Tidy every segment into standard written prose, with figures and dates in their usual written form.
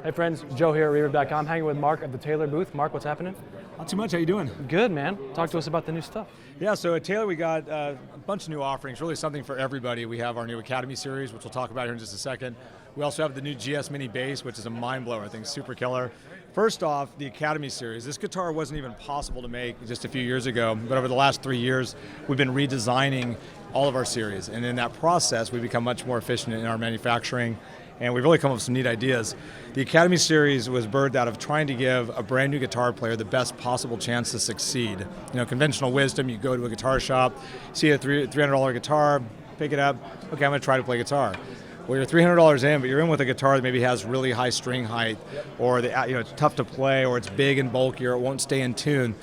Hey friends, Joe here at Reverb.com, hanging with Mark at the Taylor booth. Mark, what's happening? Not too much, how you doing? Good, man. Talk to us about the new stuff. Yeah, so at Taylor we got a bunch of new offerings, really something for everybody. We have our new Academy series, which we'll talk about here in just a second. We also have the new GS Mini Bass, which is a mind blower, I think, super killer. First off, the Academy series. This guitar wasn't even possible to make just a few years ago, but over the last 3 years, we've been redesigning all of our series. And in that process, we've become much more efficient in our manufacturing, and we've really come up with some neat ideas. The Academy series was birthed out of trying to give a brand new guitar player the best possible chance to succeed. You know, conventional wisdom, you go to a guitar shop, see a $300 guitar, pick it up, okay, I'm gonna try to play guitar. Well, you're $300 in, but you're in with a guitar that maybe has really high string height, or it's tough to play, or it's big and bulky, or it won't stay in tune.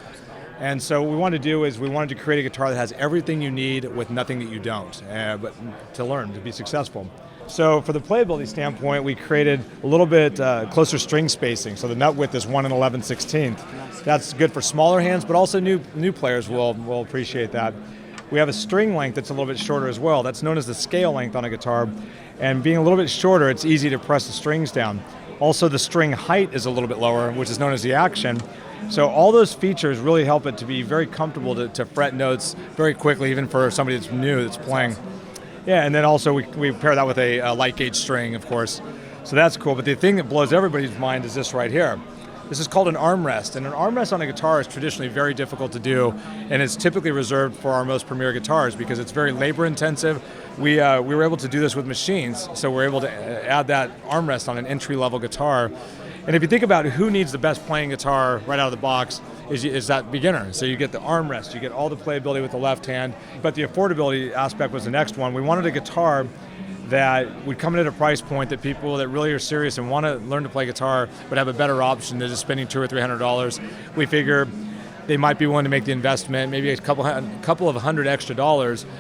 And so what we wanted to do is we wanted to create a guitar that has everything you need with nothing that you don't, but to learn, to be successful. So for the playability standpoint, we created a little bit closer string spacing. So the nut width is 1 11/16. That's good for smaller hands, but also new players will appreciate that. We have a string length that's a little bit shorter as well. That's known as the scale length on a guitar. And being a little bit shorter, it's easy to press the strings down. Also, the string height is a little bit lower, which is known as the action. So all those features really help it to be very comfortable to fret notes very quickly, even for somebody that's new, that's playing. Yeah, and then also we pair that with a light gauge string, of course. So that's cool, but the thing that blows everybody's mind is this right here. This is called an armrest, and an armrest on a guitar is traditionally very difficult to do, and it's typically reserved for our most premier guitars because it's very labor intensive. We were able to do this with machines, so we're able to add that armrest on an entry-level guitar. And if you think about who needs the best playing guitar right out of the box, is that beginner. So you get the armrest, you get all the playability with the left hand, but the affordability aspect was the next one. We wanted a guitar that would come in at a price point that people that really are serious and want to learn to play guitar would have a better option than just spending $200 or $300. We figure they might be willing to make the investment, maybe a couple of $100 extra,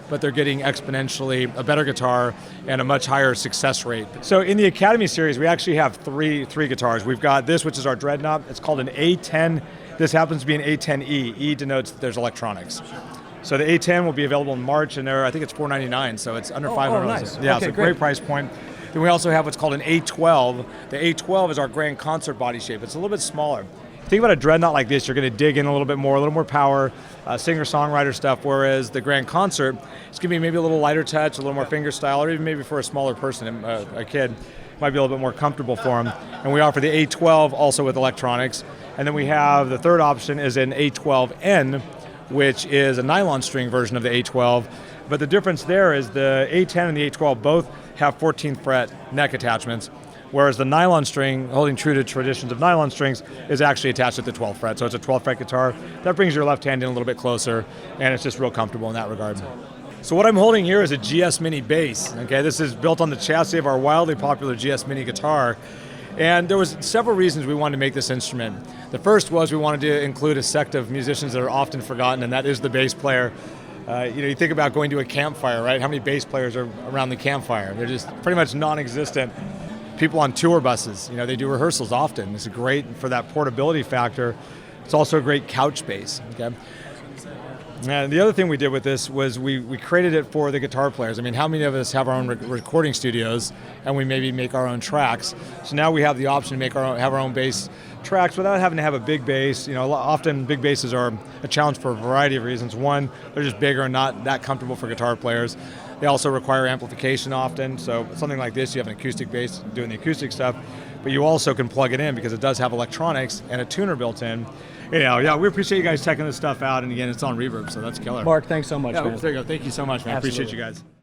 but they're getting exponentially a better guitar and a much higher success rate. So in the Academy series, we actually have three guitars. We've got this, which is our Dreadnought. It's called an A10. This happens to be an A10E. E denotes that there's electronics. So the A10 will be available in March, and I think it's $499, so it's under $500. Oh, nice. Yeah, okay, it's a great price point. Then we also have what's called an A12. The A12 is our grand concert body shape. It's a little bit smaller. Think about a Dreadnought like this, you're going to dig in a little bit more, a little more power, singer-songwriter stuff, whereas the grand concert, it's going to be maybe a little lighter touch, a little more finger style, or even maybe for a smaller person, a kid, might be a little bit more comfortable for them. And we offer the A12 also with electronics. And then we have the third option is an A12N, which is a nylon string version of the A12. But the difference there is the A10 and the A12 both have 14th fret neck attachments, whereas the nylon string, holding true to traditions of nylon strings, is actually attached at the 12th fret. So it's a 12th fret guitar. That brings your left hand in a little bit closer, and it's just real comfortable in that regard. So what I'm holding here is a GS Mini Bass. Okay, this is built on the chassis of our wildly popular GS Mini guitar. And there was several reasons we wanted to make this instrument. The first was we wanted to include a sect of musicians that are often forgotten, and that is the bass player. You think about going to a campfire, right? How many bass players are around the campfire? They're just pretty much non-existent. People on tour buses, they do rehearsals often. It's great for that portability factor. It's also a great couch bass, okay? And the other thing we did with this was we created it for the guitar players. I mean, how many of us have our own recording studios and we maybe make our own tracks? So now we have the option to have our own bass tracks without having to have a big bass. Often big basses are a challenge for a variety of reasons. One, they're just bigger and not that comfortable for guitar players. They also require amplification often. So something like this, you have an acoustic bass doing the acoustic stuff, but you also can plug it in because it does have electronics and a tuner built in. Yeah, we appreciate you guys checking this stuff out, and again, it's on Reverb, so that's killer. Mark, thanks so much, man. There you go. Thank you so much, man. Absolutely. Appreciate you guys.